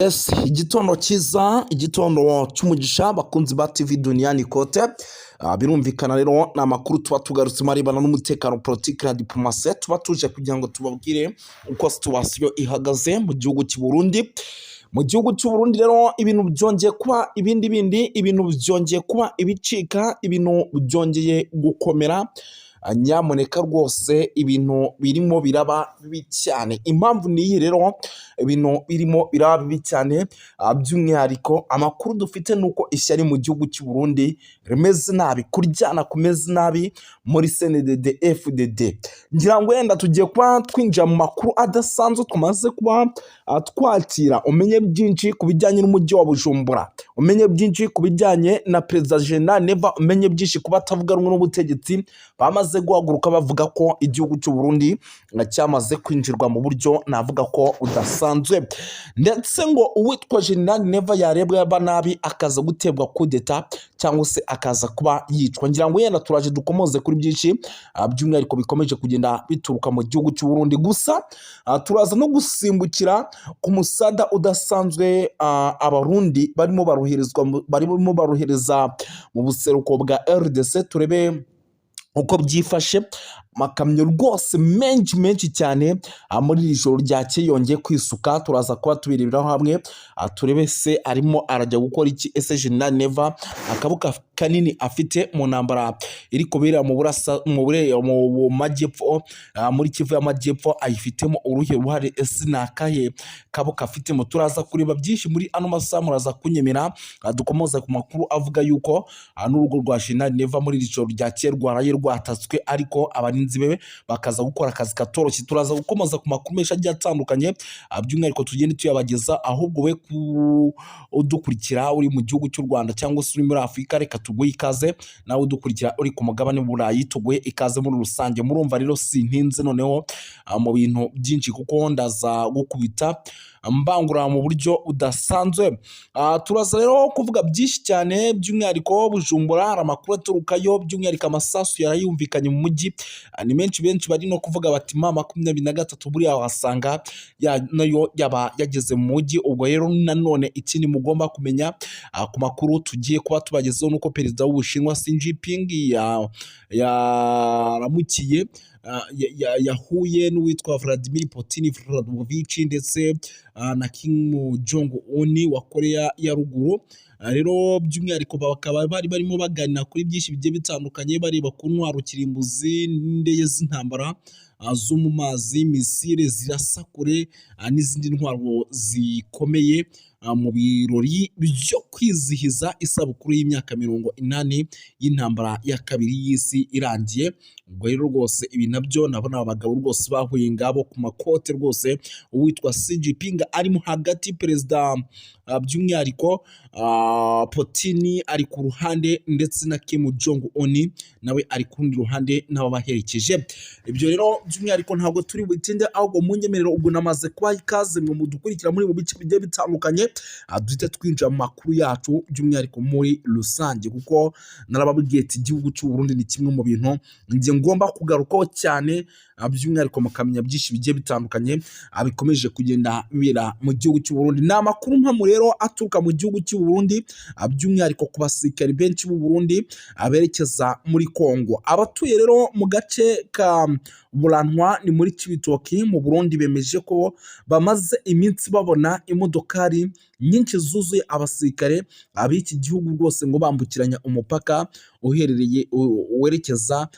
Yes, igitondo cyiza, igitondo cy'umugisha bakunzi ba TV Duniani Kote. Birumvikana rero ni amakuru tuba tugarutse marebana n'umutekano, politiki na diplomasi. Tuba tuje kugira ngo tubabwire uko situwasiyo ihagaze mu gihugu cy'u Burundi. Mu gihugu cy'u Burundi rero ibintu byongeye kuba ibintu byongeye kuba ibicika, ibintu byongeye gukomera. Nyamuneka rwose ibintu birimo biraba bibi cyane. Impamvu niyi rero ibintu birimo biraba bibi cyane, by'umwihariko amakuru dufite nuko ishyari mu gihugu cy'u Burundi rimeze nabi, kuryana kumeze nabi muri CNDD FDD. Ngira ngo yenda tugiye kuba twinjira mu makuru adasanzwe, tumaze kuba twakira umenye byinshi ku bijyanye n'umujyi wa Bujumbura, umenye byinshi ku bijyanye na Perezida General Neva, umenye byinshi ku batavuga rumwe n'ubutegetsi bamaze guhaguruka bavuga ko igihugu cy'u Burundi cyamaze kwinjirwa mu buryo navuga ko udasanzwe, ndetse ngo uwitwa General Neva yarebwa yaba nabi akaza gutebwa kudeta cyangwa se akaza kuba yicwa. Ngira ngo yenda turaje dukomoze kuri byinshi by'umwihariko bikomeje kugenda bituruka mu gihugu cy'u Burundi. Gusa turaza no gusimbukira ku musada udasanzwe abarundi barimo barohereza mu buseruko bwa RDC. Turebe uko byifashe. Makamyo rwose menshi cyane muri iri joro ryakeye yongeye kwisuka. Turaza kuba tubireberaho hamwe, turebe se arimo arajya gukora iki. Ese General Neva akabuka kanini afite mu ntambara iri kubera mu majyepfo, muri Kivu y'Amajyepfo ayifitemo uruhe ruhare? Ese nakahe kabuka afitemo? Turaza kureba byinshi muri ano masaha, muraza kunyemera dukomoza ku makuru avuga yuko n'urugo rwa General Neva muri iri joro ryakeye rwaraye rwatatswe, ariko abarinzi bebe bakaza gukora akazi katoroshye. Turaza gukomoza ku makuru menshi agiye atandukanye, by'umwihariko tugende tuyabageza. Ahubwo we udukurikira uri mu gihugu cy'u Rwanda cyangwa se uri muri Afurika, reka tuguhe ikaze. Nawe udukurikira uri ku mugabane w'Uburayi, tuguhe ikaze muri rusange. Murumva rero sintinze noneho mu bintu byinshi, kuko ndaza gukubita mbangura mu buryo udasanzwe. Turaza rero kuvuga byinshi cyane, by'umwihariko Bujumbura hari amakuru aturukayo, by'umwihariko amasasu yarayumvikanye mu mujyi. Ni benshi bari no kuvuga bati M23 buriya wasanga nayo yaba yageze mu mujyi. Ubwo rero nanone ikindi mugomba kumenya ku makuru tugiye kuba tubagezeho nuko perezida w'Ubushinwa Xi Jinping yaramukiye yahuye n'uwitwa Vladimir Putin ndetse na Kim Jong Un wa Korea ya ruguru. Rero by'umwihariko bakaba barimo baganira kuri byinshi bigiye bitandukanye, bareba ku ntwaro kirimbuzi n'indege z'intambara zo mu mazi, misile zirasa kure n'izindi ntwaro zikomeye mu birori byo kwizihiza isabukuru y'imyaka 80 y'intambara ya kabiri y'isi irangiye. Ubwo rero rwose ibi nabyo nabona abagabo rwose bahuye ngabo ku makote rwose. Uwitwa Xi Jinping arimo hagati, perezida by'umwihariko Putin ari ku ruhande, ndetse na Kim Jong Un nawe ari ku rundi ruhande n'ababaherekeje. Ibyo rero by'umwihariko ntabwo turi butinde, ahubwo mu nyemerero ubwo namaze kuba ikaze mu mudukurikira muri mu bice bigiye bitandukanye, duhita twinjira mu makuru yacu by'umwihariko muri rusange, kuko narababwiye ati igihugu cy'u Burundi ni kimwe mu bintu ngiye ngomba kugarukaho cyane, by'umwihariko mukamenya byinshi bigiye bitandukanye bikomeje kugenda bibera mu gihugu cy'u Burundi. Ni amakuru mpamo rero aturuka mu gihugu cy'u Burundi, by'umwihariko ku basirikari benshi b'u Burundi aberekeza muri Kongo. Abatuye rero mu gace ka Burantwa ni muri Cibitoki mu Burundi bemeje ko bamaze iminsi babona imodokari nyinshi zuzuye abasirikare ab'iki gihugu rwose ngo bambukiranya umupaka uherereye werekeza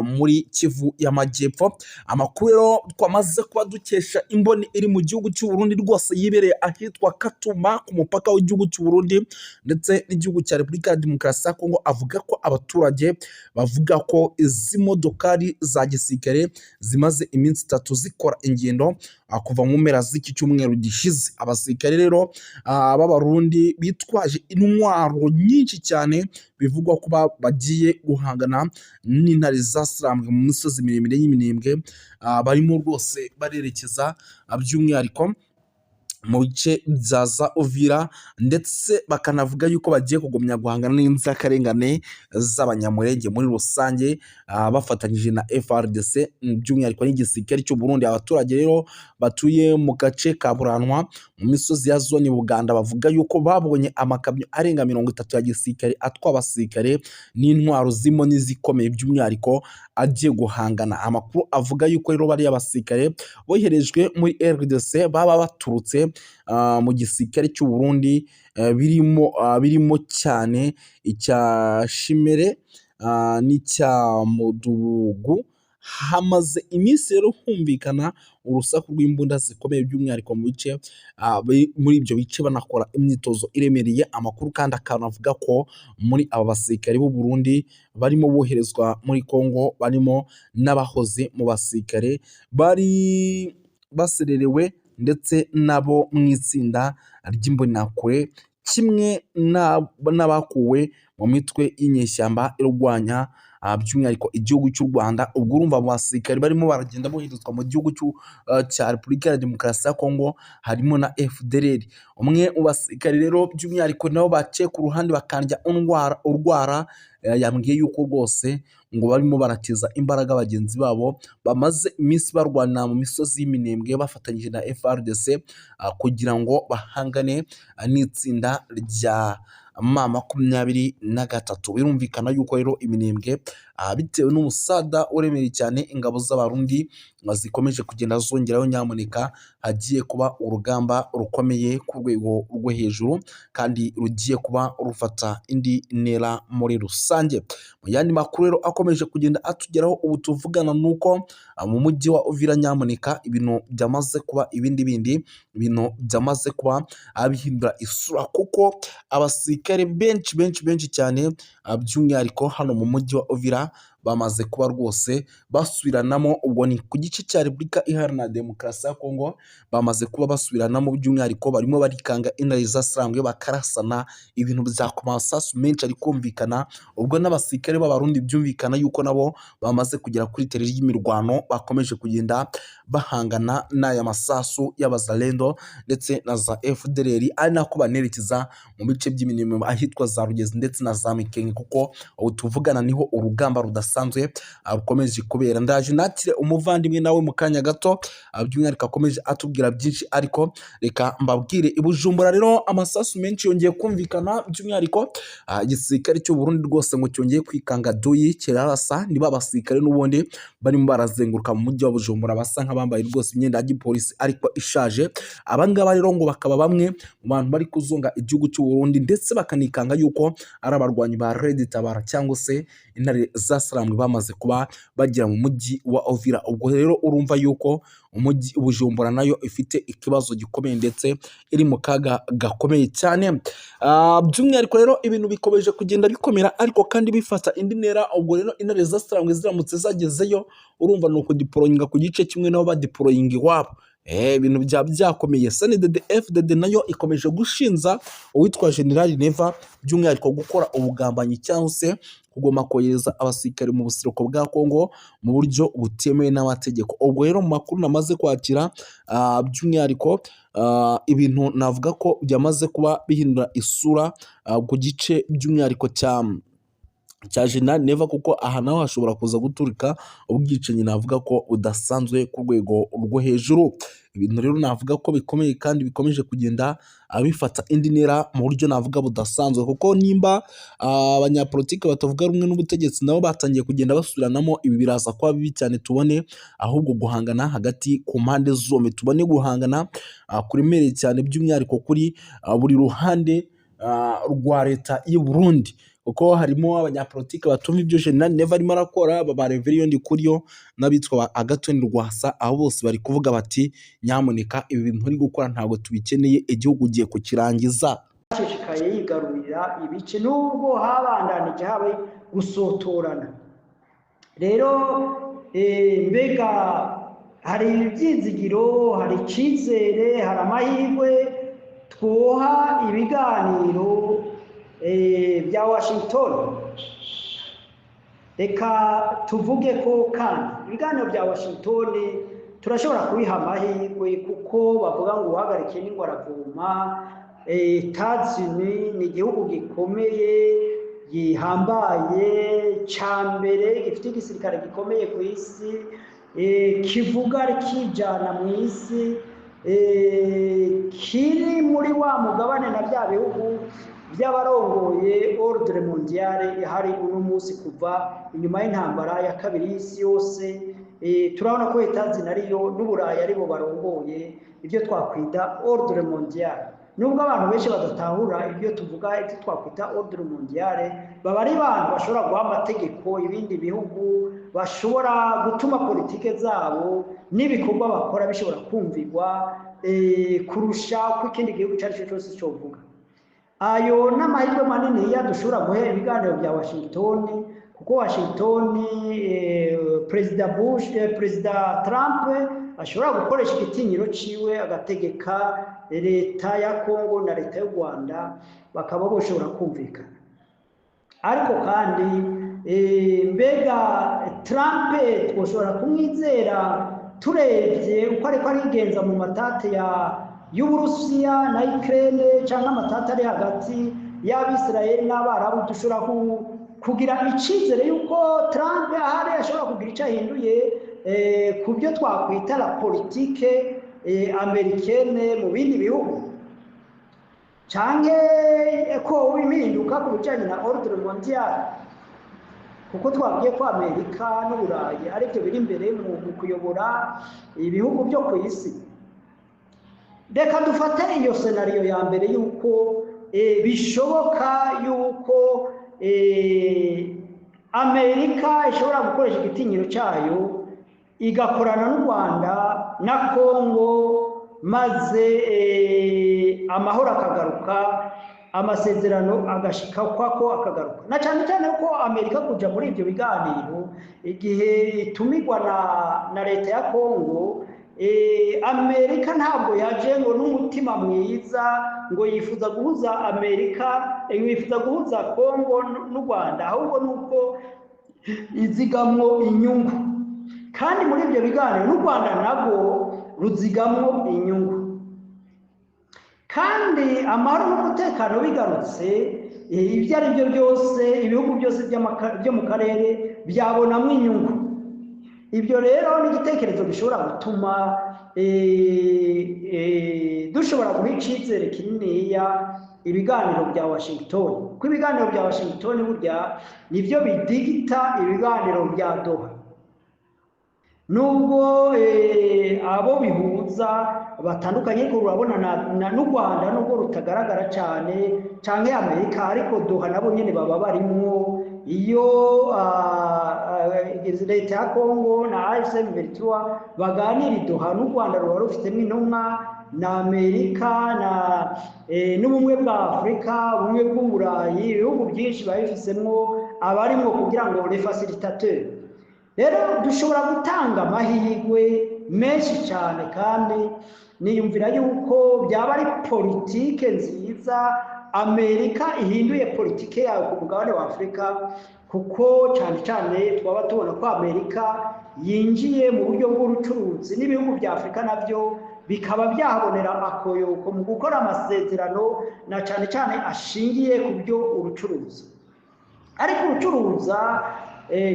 muri Kivu y'Amajyepfo. Amakuru rero twamaze kuba dukesha imboni iri mu gihugu cy'u Burundi rwose yibereye ahitwa Katuma ku mupaka w'igihugu cy'u Burundi ndetse n'igihugu cya Repubulika ya Demokarasi ya Kongo, avuga ko abaturage bavuga ko izi modokari za gisirikare zimaze iminsi 3 zikora ingendo kuva mu mpera z'iki cyumweru gishize. Abasirikare rero b'Abarundi bitwaje intwaro nyinshi cyane, bivugwa ko bagiye guhangana n'intare zasirambwe mu misozi miremire y'Iminembwe, barimo rwose barerekeza by'umwihariko mu bice bya za Uvira, ndetse bakanavuga yuko bagiye kugumya guhangana n'inzirakarengane z'abanyamurenge muri rusange, bafatanyije na FARDC by'umwihariko n'igisirikare cy'u Burundi. Abaturage rero batuye mu gace ka Buranwa mu misozi ya zone Buganda bavuga yuko babonye amakamyo arenga 30 ya gisirikare atwara abasirikare n'intwaro zimo n'izikomeye by'umwihariko agiye guhangana. Amakuru avuga yuko rero bari abasirikare boherejwe muri RDC baba baturutse mu gisirikare cy'u Burundi, birimo cyane icya Shimere n'icya Mudugudu. Hamaze iminsi rero humvikana urusaku rw'imbunda zikomeye by'umwihariko mu bice muri ibyo bice banakora imyitozo iremereye. Amakuru kandi akanavuga ko muri aba basirikare b'u Burundi barimo boherezwa muri Kongo barimo n'abahoze mu basirikare bari basererewe ndetse nabo mu itsinda ry'imbonerakure, kimwe n'abakuwe mu mitwe y'inyeshyamba irwanya by'umwihariko igihugu cy'u Rwanda. Ubwo urumva abo basirikare barimo baragenda boherezwa mu gihugu cya Repubulika ya Demokarasi ya Kongo harimo na FDLR. Umwe mu basirikare rero by'umwihariko nabo baciye ku ruhande bakandya urwara, yambwiye yuko rwose ngo barimo baratiza imbaraga bagenzi babo bamaze iminsi barwana mu misozi y'Iminembwe bafatanyije na FARDC kugira ngo bahangane n'itsinda rya M23. Birumvikana yuko rero Iminembwe bitewe n'umusada uremereye cyane ingabo z'abarundi zikomeje kugenda zongeraho, nyamuneka hagiye kuba urugamba rukomeye ku rwego rwo hejuru kandi rugiye kuba rufata indi ntera muri rusange. Mu yandi makuru rero akomeje kugenda atugeraho ubu tuvugana nuko mu mujyi wa Uvira nyamuneka ibintu byamaze kuba ibindi ibintu byamaze kuba abihindura isura, kuko abasirikare benshi cyane by'umwihariko hano mu mujyi wa Uvira bamaze kuba rwose basubiranamo. Ubwo ni ku gice cya Repubulika Iharanira Demokarasi ya Kongo, bamaze kuba basubiranamo by'umwihariko barimo barikanga intare zasarangwe bakarasana ibintu bya amasasu menshi ari kumvikana. Ubwo n'abasirikare b'abarundi byumvikana yuko nabo bamaze kugera kuri tere y'imirwano, bakomeje kugenda bahangana n'aya masasu y'abazalendo ndetse na za FDLR, ari nako banerekeza mu bice by'iminimo ahitwa za Rugezi ndetse na za Mikenge, kuko ubu tuvugana niho urugamba rudasanzwe rukomeje kubera. Ndaje natire umuvandimwe nawe mu kanya gato by'umwihariko akomeje atubwira byinshi, ariko reka mbabwire i Bujumbura rero amasasu menshi yongeye kumvikana by'umwihariko igisirikare cy'u Burundi rwose ngo cyongeye kwikanga duyi kirarasa. Niba abasirikare n'ubundi barimo barazenguruka mu mujyi wa Bujumbura basa nk'abambaye rwose imyenda ya gipolisi ariko ishaje. Abangaba rero ngo bakaba bamwe mu bantu bari kuzunga igihugu cy'u Burundi ndetse bakanikanga yuko ari abarwanyi ba Red Tabara cyangwa se intare zasarangwe bamaze kuba bagera mu mujyi wa Uvira. Ubwo rero urumva yuko umujyi Bujumbura nayo ifite ikibazo gikomeye ndetse iri mu kaga gakomeye cyane. By'umwihariko rero ibintu bikomeje kugenda bikomera ariko kandi bifata indi ntera. Ubwo rero intare zasarangwe ziramutse zagezeyo, urumva ni ukudiporoyinga ku gice kimwe nabo badiporoyinga iwabo. Ibintu byakomeye. SNDD FDD nayo ikomeje gushinza uwitwa General Neva by'umwihariko gukora ubugambanyi cyangwa se kugoma kohereza abasirikare mu buseruko bwa Kongo mu buryo butemewe n'amategeko. Ubwo rero mu makuru namaze kwakira by'umwihariko ibintu navuga ko byamaze kuba bihindura isura ku gice by'umwihariko cya General Neva, kuko aha naho hashobora kuza guturika ubwicanyi navuga ko budasanzwe ku rwego rwo hejuru. Ibintu rero navuga ko bikomeye kandi bikomeje kugenda bifata indi ntera mu buryo navuga budasanzwe, kuko nimba abanyapolitiki batavuga rumwe n'ubutegetsi nabo batangiye kugenda basubiranamo, ibi biraza kuba bibi cyane. Tubone ahubwo guhangana hagati ku mpande zombi, tubone guhangana kuremereye cyane by'umwihariko kuri buri ruhande rwa leta y'u Burundi, kuko harimo abanyapolitiki batumva ibyo General Neva arimo arakora, ba Reverien Kuriyo n'abitwa Agathon Rwasa, aho bose bari kuvuga bati nyamuneka ibi bintu uri gukora ntabwo tubikeneye, igihugu ugiye kukirangiza. Ashishikaye yigarurira ibice nubwo habandanije habe gusotorana. Rero mbega hari ibyizigiro, hari icyizere, hari amahirwe twoha ibiganiro bya Washington. Reka tuvuge ko kandi ibiganiro bya Washington turashobora kubiha amahirwe kuko bavuga ngo uhagarikiye n'ingwa aravoma. États-Unis ni igihugu gikomeye gihambaye ca mbere gifite igisirikare gikomeye ku isi, kivuga rikijana mu isi, kiri muri wa mugabane na bya bihugu by'abarongoye ordre mondiale hari uno munsi kuva inyuma y'intambara ya kabiri y'isi yose. Turabona ko États-Unis ariyo n'Uburayi aribo barongoye ibyo twakwita ordre mondiale. Nubwo abantu benshi badatahura ibyo tuvuga ibyo twakwita ordre mondiale, baba ari abantu bashobora guha amategeko ibindi bihugu, bashobora gutuma politike zabo n'ibikorwa bakora bishobora kumvirwa kurusha uko ikindi gihugu icyo ari cyo cyose cyovuga. Ayo n'amahirwe manini dushobora guhera ibiganiro bya Washington, kuko Washington Perezida Trump ashobora gukoresha igitinyiro ciwe agategeka leta ya Kongo na leta y'u Rwanda bakaba bashobora kumvikana. Ariko kandi mbega Trump twoshobora kumwizera turebye uko ariko arigenza mu matate y'Uburusiya na Ukraine cyangwa amatata ari hagati y'Abisirayeli n'Abarabu, dushobora kugira icizere yuko Trump ahari ashobora kugira icyo ahinduye ku byo twakwita la politique americaine mu bindi bihugu, canke ko impinduka ku bijanye na ordre mondiale, kuko twabwiye ko Amerika n'Uburayi aribyo biri imbere mu kuyobora ibihugu byo ku isi. Reka dufate iyo scenario ya mbere yuko bishoboka yuko Amerika ishobora gukoresha igitinyiro cyayo igakorana n'u Rwanda na Kongo, maze amahoro akagaruka, amasezerano agashika kwako akagaruka. Na cyane cyane ko Amerika kuja muri ibyo biganiro igihe itumirwa na leta ya Kongo, Amerika ntabwo yaje ngo n'umutima mwiza ngo yifuza guhuza Amerika, yifuza guhuza Kongo n'u Rwanda, ahubwo nuko izigamwo inyungu. Kandi muri ibyo biganiro n'u Rwanda nabwo ruzigamwo inyungu. Kandi amahoro n'umutekano bigarutse, ibyo ari byo byose ibihugu byose byo mu karere byabonamo inyungu. Ibyo rero ni igitekerezo gishobora gutuma dushobora guha icizere kininiya ibiganiro bya Washington, kuko ibiganiro bya Washington burya nibyo bidigita ibiganiro bya Doha. Nubwo abo bihuza batandukanye, ko urabona n'u Rwanda nubwo rutagaragara cyane canke Amerika, ariko Doha nabo nyene baba barimwo. Iyo leta ya Kongo na AFC M23 baganira Doha, n'u Rwanda ruba rufitemo intumwa, na Amerika n'ubumwe bwa Afurika, ubumwe bw'Uburayi, ibihugu byinshi babifisemo abarimwo kugira ngo les facilitateurs. Rero dushobora gutanga amahirwe menshi cyane, kandi niyumvira yuko byaba ari politike nziza Amerika ihinduye politike yayo ku mugabane wa Afurika, kuko cyane cyane twaba tubona ko Amerika yinjiye mu buryo bw'urucuruzi n'ibihugu bya Afurika nabyo bikaba byahabonera akoyoko mu gukora amasezerano na cyane cyane ashingiye ku byo urucuruzi. Ariko urucuruza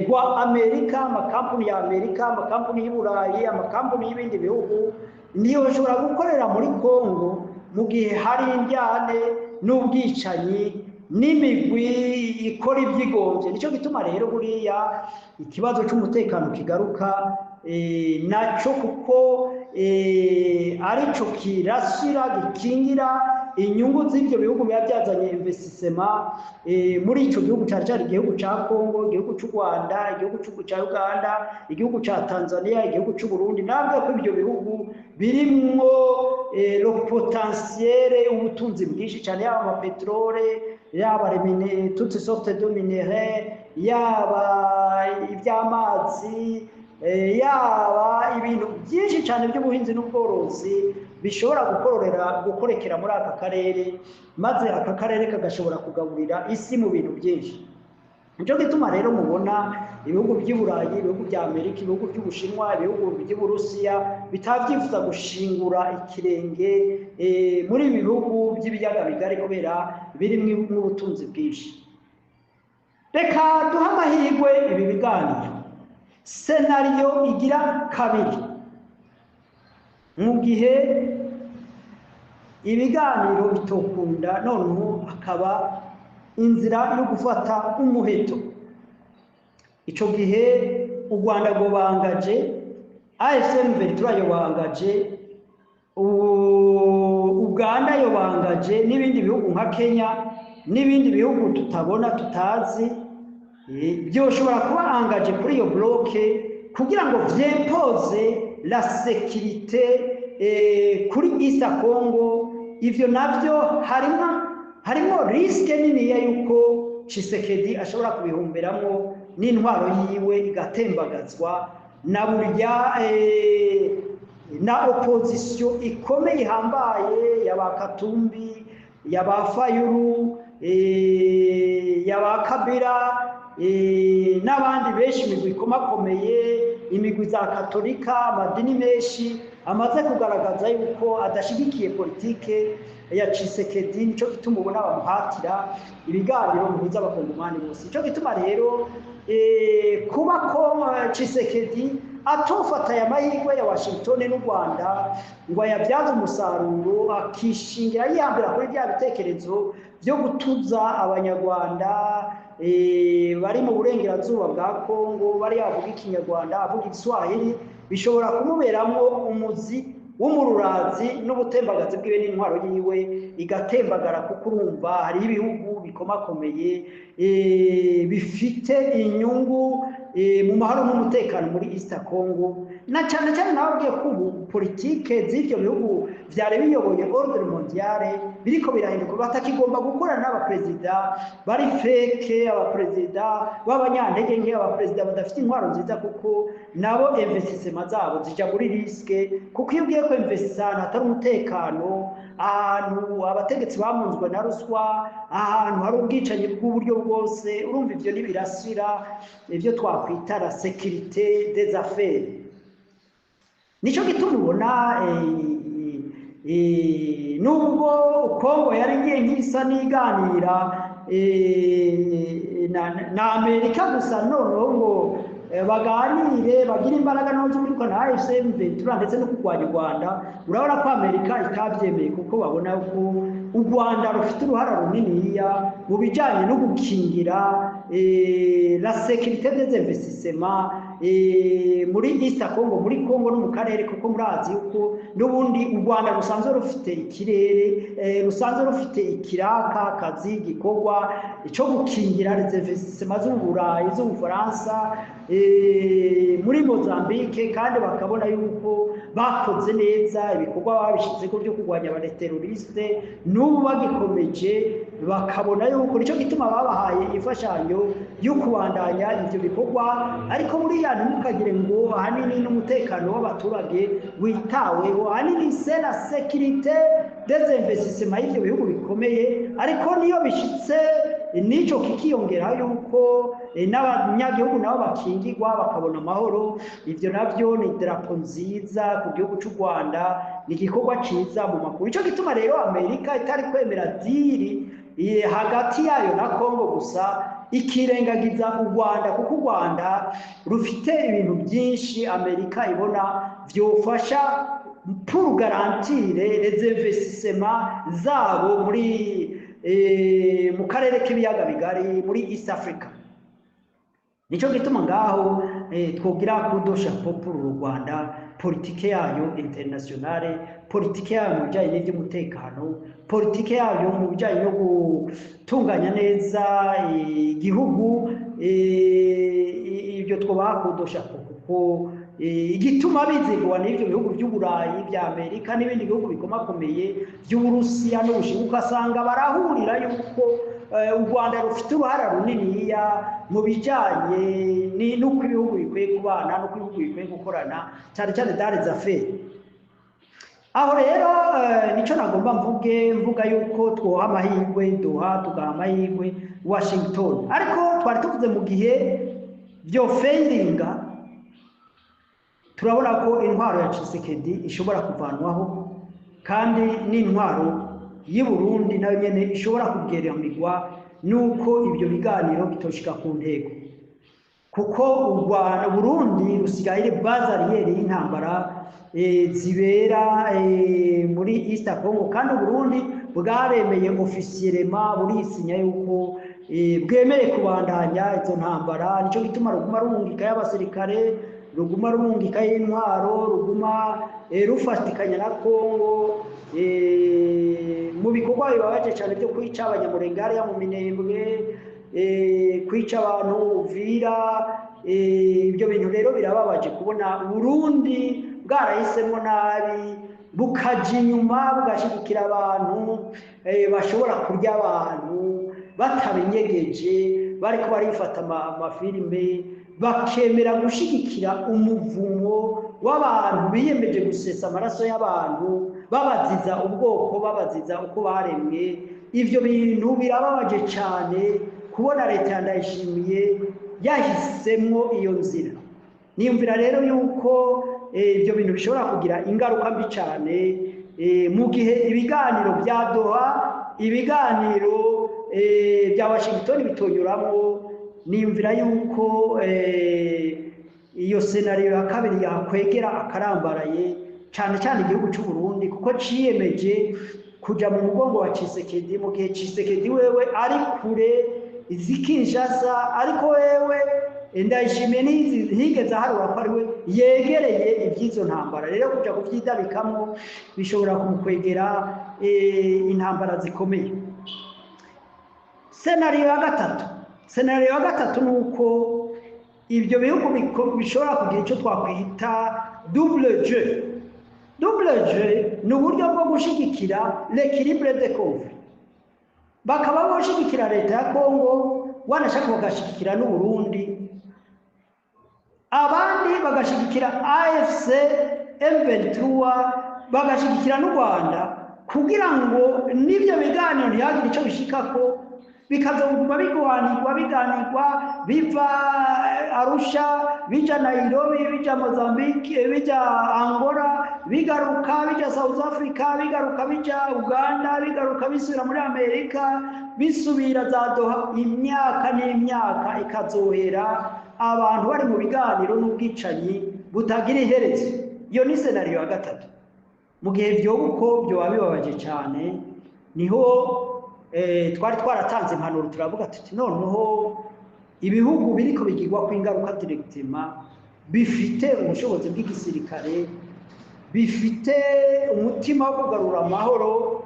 rwa Amerika, amakampuni ya Amerika, amakampuni y'Uburayi, amakampuni y'ibindi bihugu niyo bashobora gukorera muri Kongo mu gihe hari indyane n'ubwicanyi n'imigwi ikora ibyigombye. Nicyo gituma rero buriya ikibazo cy'umutekano kigaruka nacyo, kuko arico kirashyira gikingira inyungu z'ibyo bihugu biba byazanye investissement muri icyo gihugu, cyane cyane igihugu cya Kongo, igihugu cy'u Rwanda, igihugu cya Uganda, igihugu cya Tanzania, igihugu cy'u Burundi. Nabwo ko ibyo bihugu birimwo le potentiel, ubutunzi bwinshi cyane, yaba amapetrole, yaba toutes sortes de minéraux, yaba iby'amazi, yaba ibintu byinshi cyane by'ubuhinzi n'ubworozi bishobora gukorekera muri aka karere, maze aka karere kagashobora kugaburira isi mu bintu byinshi. nico gituma rero mubona ibihugu by'Iburayi, ibihugu bya Amerika, ibihugu by'Ubushinwa, ibihugu by'Uburusiya bitavyifuza gushingura ikirenge muri ibi bihugu by'ibiyaga bigari kubera birimwo n'ubutunzi bwinshi. Reka duha amahirwe ibi biganiro. Senariyo igira kabiri, mu gihe ibiganiro bitokunda noneho hakaba inzira yo gufata umuheto, ico gihe u Rwanda gobangaje, AFC/M23 yobangaje, Uganda yobangaje, n'ibindi bihugu nka Kenya n'ibindi bihugu tutabona tutazi byoshobora kuba angaje kuri iyo bloke kugira ngo vyempoze la sécurité kuri East Congo. Ivyo navyo harimo riske nini ya yuko Tshisekedi ashobora kubihumberamo n'intwaro yiwe igatembagazwa na burya na opposition ikomeye ihambaye y'abakatumbi, y'abafayuru, y'abakabira n'abandi benshi imigwi ikomakomeye, imigwi za katolika, amadini menshi amaze kugaragaza yuko adashigikiye politike ya Tshisekedi. Nico gituma ubona bamuhatira ibiganiro bihuza abakongomani bose. Nico gituma rero kuba ko Tshisekedi atofata ya mahirwe ya Washington n'u Rwanda ngo ayabyaze umusaruro akishingira yihambira kuri bya bitekerezo byo gutuza abanyarwanda bari mu burengerazuba bwa Kongo, bari avuga ikinyarwanda, avuga igiswahili, bishobora kumuberamwo umuzi w'umururazi n'ubutembagazi bwiwe n'intwaro yiwe igatembagara, kuko urumva hari ibihugu bikomakomeye bifite inyungu mu mahoro n'umutekano muri East Congo, na cyane cyane nababwiye ko ubu politike z'ivyo bihugu vyari biyoboye ordre mondiale biriko birahinduka, batakigomba gukorana n'abaperezida bari feke, abaperezida b'abanyantege nke, abaperezida badafite intwaro nziza, kuko nabo investissement zabo zija muri riske. Kuko iyo ugiye ko investissement hatari umutekano, ahantu abategetsi bamunzwe na ruswa, ahantu hari ubwicanyi bw'uburyo bwose, urumva ivyo nibirasira ivyo twakwita la sécurité des affaires. Nico gituma ubona nubwo Kongo yari ngiye nk'isa n'iganira na Amerika gusa, noneho ngo baganire bagira imbaraga n'uzo muri ko na AFC/M23 ndetse no kurwanya u Rwanda. Urabona ko Amerika itabyemeye, kuko babona ko u Rwanda rufite uruhara runiniya mu bijanye no gukingira la sécurité des investissements muri East Congo, muri Congo no mu karere, kuko murazi yuko n'ubundi u Rwanda rusanzwe rufite ikirere, rusanzwe rufite ikiraka kazi gikorwa cyo gukingira les investissements z'Uburayi, z'Ubufaransa, muri Mozambique, kandi bakabona yuko bakoze neza ibikorwa babishize ko byo kurwanya abateroriste, n'ubu bagikomeje, bakabona yuko nico gituma babahaye imfashanyo yo kubandanya ivyo bikorwa. Ariko muri ya ntimukagire ngo ahanini n'umutekano w'abaturage witaweho, ahanini c'est la sécurité des investissements y'ivyo bihugu bikomeye. Ariko niyo bishitse nico kikiyongera yuko n'abanyagihugu nabo bakingirwa bakabona amahoro. Ivyo navyo ni drapo nziza ku gihugu cy'u Rwanda, ni igikorwa ciza mu makuru. Ico gituma rero Amerika itari kwemera diri hagati yayo na Kongo gusa, ikirengagiza u Rwanda, kuko u Rwanda rufite ibintu byinshi Amerika ibona vyofasha pour garantir les investissements zabo muri mu karere k'ibiyaga bigari muri East Africa. Nico gituma ngaho twogira kudosha pour u Rwanda, politike yayo internationale, politike yayo mu bijanye n'iby'umutekano, politike yayo mu bijanye no gutunganya neza igihugu. Ibyo twobakudosha kuko igituma bizigwa n'ivyo bihugu by'Uburayi, bya Amerika n'ibindi bihugu bikomakomeye by'Uburusiya n'Ubushinwa, ugasanga barahurira yuko u Rwanda rufite uruhara runiniya mu bijanye n'uko ibihugu bikwiye kubana, n'uko ibihugu bikwiye gukorana, cyane cyane dans les affaires. aho rero nico nagomba mvuga yuko twoha amahirwe Doha tugaha amahirwe Washington, ariko twari tuvuze mu gihe byo failinga turabona ko intwaro ya Tshisekedi ishobora kuvanwaho kandi n'intwaro y'i Burundi nayo nyene ishobora kugeremirwa nuko ibyo biganiro bitoshika ku ntego, kuko u Rwanda Burundi rusigaye bazariyeri y'intambara zibera muri East Congo, kandi Burundi bwaremeye officiellement burisinya yuko bwemeye kubandanya izo ntambara. Nico gituma ruguma rumungika y'abasirikare, ruguma rumungika y'intwaro, ruguma rufatikanya na Congo mu bikorwa bibabaje cyane byo kwica abanyamurengare mu Minembwe, kwica abantu Uvira. Ibyo bintu rero birababaje kubona Burundi bwarahisemo nabi, bukaja inyuma bugashigikira abantu bashobora kurya abantu batabenyegeje, bariko barifata amafilime, bakemera gushigikira umuvumo w'abantu biyemeje gusesa amaraso y'abantu, babaziza ubwoko, babaziza uko baremwe. Ivyo bintu birababaje cyane kubona leta ya Ndayishimiye yahisemo iyo nzira. Niyumvira rero yuko ibyo bintu bishobora kugira ingaruka mbi cyane mu gihe ibiganiro bya Doha, ibiganiro bya Washington bitonyuramo. Niyumvira yuko iyo scenario ya kabiri yakwegera akarambaraye cyane cyane igihugu cy'u Burundi, kuko ciyemeje kuja mu mugongo wa Tshisekedi mu gihe Tshisekedi wewe ari kure izikinshasa, ariko wewe Ndayishimiye ntigeze aharura ko ari we yegereye iby'izo ntambara. Rero kuja kuvyidabikamo bishobora kumukwegera intambara zikomeye. Scenario ya gatatu nuko ibyo bihugu bishobora kugira icyo twakwita double jeu. Double jeu ni uburyo bwo gushigikira l'équilibre de conflit. Bakaba boshigikira leta ya Congo, wanashaka bagashigikira n'u Burundi, abandi bagashigikira AFC M23, bagashigikira n'u Rwanda, kugira ngo n'ibyo biganiro ntihagire icyo bishikako, bikazoguma biganirwa biva Arusha, bija Nairobi, bija Mozambique, bija Angola, bigaruka bija South Africa, bigaruka bija Uganda, bigaruka bisubira muri Amerika, bisubira za Doha. Imyaka n'imyaka ikazohera abantu bari mu biganiro n'ubwicanyi butagira iherezo. Iyo ni scenario ya gatatu. Mu gihe byo uko byo bibabaje cyane, niho twari twaratanze impanuro turavuga tuti noneho ibihugu biriko bigirwa kw'ingaruka directement, bifite ubushobozi bw'igisirikare, bifite umutima wo kugarura amahoro,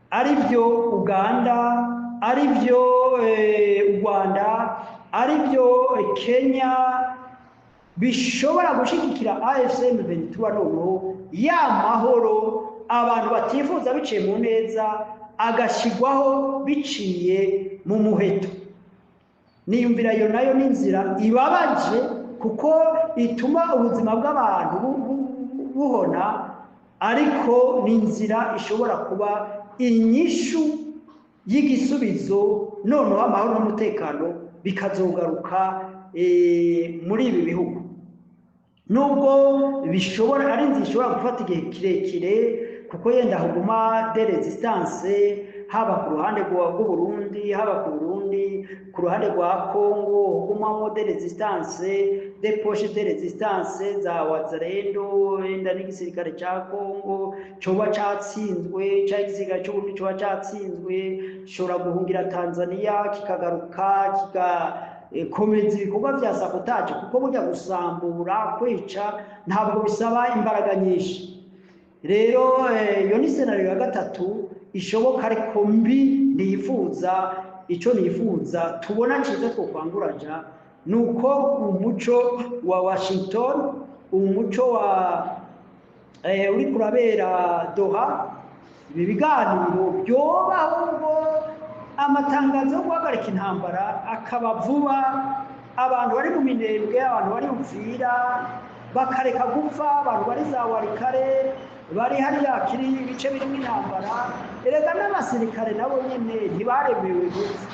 ari byo Uganda, ari byo u Rwanda, ari byo Kenya, bishobora gushigikira AFC M23 noneho ya mahoro abantu batifuza biciye mu neza agashigwaho biciye mu muheto. Niyumvira yo nayo n'inzira ibabaje, kuko ituma ubuzima bw'abantu buhona, ariko n'inzira ishobora kuba inyishu y'igisubizo, noneho amahoro n'umutekano bikazogaruka muri ibi bihugu. Nubwo bishobora ari inzira ishobora gufata igihe kirekire, kuko yenda haguma de resistance, haba ku ruhande rw'u Burundi, haba ku Burundi, ku ruhande rwa Congo hagumamo de resistance, de poche de resistance za Wazalendo, yenda n'igisirikare cya Congo coba catsinzwe, cya igisirikare cy'u Burundi coba catsinzwe, shobora guhungira Tanzania kikagaruka komeza ibikorwa bya sabotage, kuko burya gusambura, kwica ntabwo bisaba imbaraga nyinshi. Rero iyo ni scenario ya gatatu ishoboka, ariko mbi nifuza. Icyo nifuza tubona cyiza two kwanguraja nuko umuco wa Washington, umuco wa uri kurabera Doha, ibi biganiro byobaho ngo amatangazo yo guhagarika intambara akaba vuba, abantu bari mu Minembwe, abantu bari Uvira bakareka gupfa, abantu bari za Warikare bari hariya kiri ibice birimo intambara, erega n'abasirikare nabo nyene ntibaremewe gupfa,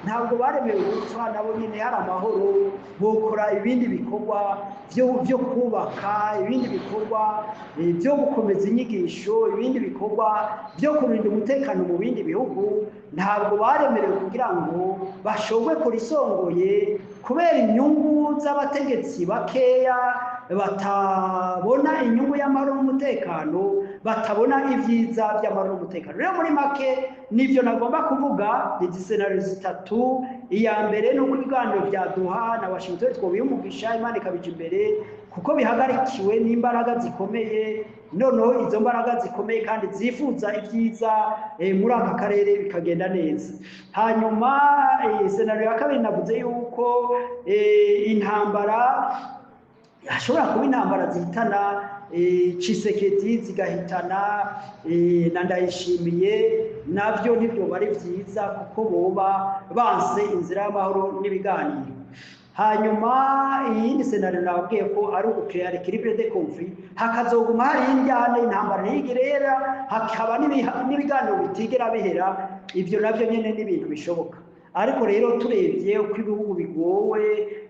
ntabwo baremewe gupfa, nabo nyine hari amahoro, bokora ibindi bikorwa byo kubaka, ibindi bikorwa byo gukomeza inyigisho, ibindi bikorwa byo kurinda umutekano mu bindi bihugu. Ntabwo baremerewe kugira ngo bashobwe kurisongoye kubera inyungu z'abategetsi bakeya batabona inyungu y'amahoro n'umutekano, batabona ibyiza by'amahoro n'umutekano. Rero muri make nibyo nagomba kuvuga, izi senari zitatu. Iya mbere ni uko ibiganiro bya Doha na Washington twobiyumugisha, Imana ikabija imbere kuko bihagarikiwe n'imbaraga zikomeye, noneho izo mbaraga zikomeye kandi zifuza ibyiza muri aka karere bikagenda neza. Hanyuma senari ya kabiri navuze yuko intambara hashobora kuba intambara zihitana Tshisekedi, zigahitana na Ndayishimiye, nabyo nibyo bari byiza kuko boba banse inzira y'amahoro n'ibiganiro. Hanyuma iyindi senari nababwiye ko ari ugucrear equilibre de conflit, hakazoguma hari injyana, intambara ntigirera, hakaba n'ibiganiro bitigera bihera. Ibyo nabyo nyene n'ibintu bishoboka. Ariko rero turebye uko ibihugu bigowe,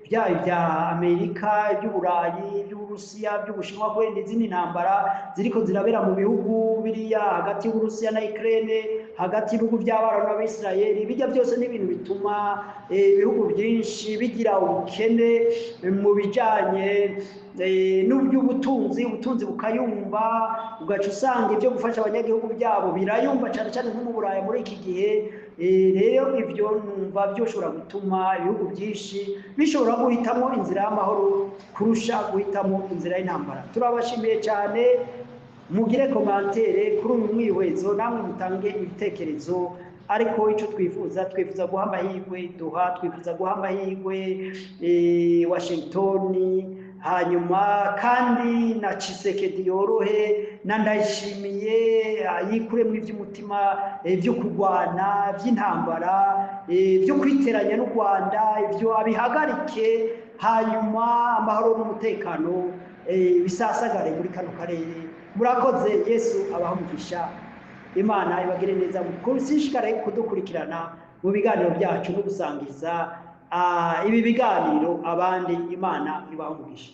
byaba ibya Amerika, iby'Uburayi, iby'Uburusiya, iby'Ubushinwa, kwe n'izindi ntambara ziriko zirabera mu bihugu biriya hagati y'Uburusiya na Ukraine, hagati y'ibihugu by'Abarabu n'Abisirayeli. Bijya byose n'ibintu bituma ibihugu byinshi bigira ubukene mu bijanye n'ubutunzi bukayumba, ugaca usanga ibyo gufasha abanyagihugu byabo birayumba cyane cyane nko mu Burayi muri iki gihe. Rero ibyo numva byoshobora gutuma ibihugu byinshi bishobora guhitamo inzira y'amahoro kurusha guhitamo inzira y'intambara. Turabashimiye cyane, mugire komantere kuri uyu mwihwezo, namwe mutange ibitekerezo. Ariko icyo twifuza guha amahirwe Doha, twifuza guha amahirwe Washington, hanyuma kandi na Tshisekedi yorohe, na Ndayishimiye yikuremo iby'umutima byo kurwana, by'intambara, byo kwiteranya n'u Rwanda, ibyo abihagarike, hanyuma amahoro n'umutekano bisasagare muri kano karere. Murakoze. Yesu abaha umugisha, Imana ibagire neza, musishikare kudukurikirana mu biganiro byacu no gusangiza ibi biganiro abandi. Imana ibaha umugisha.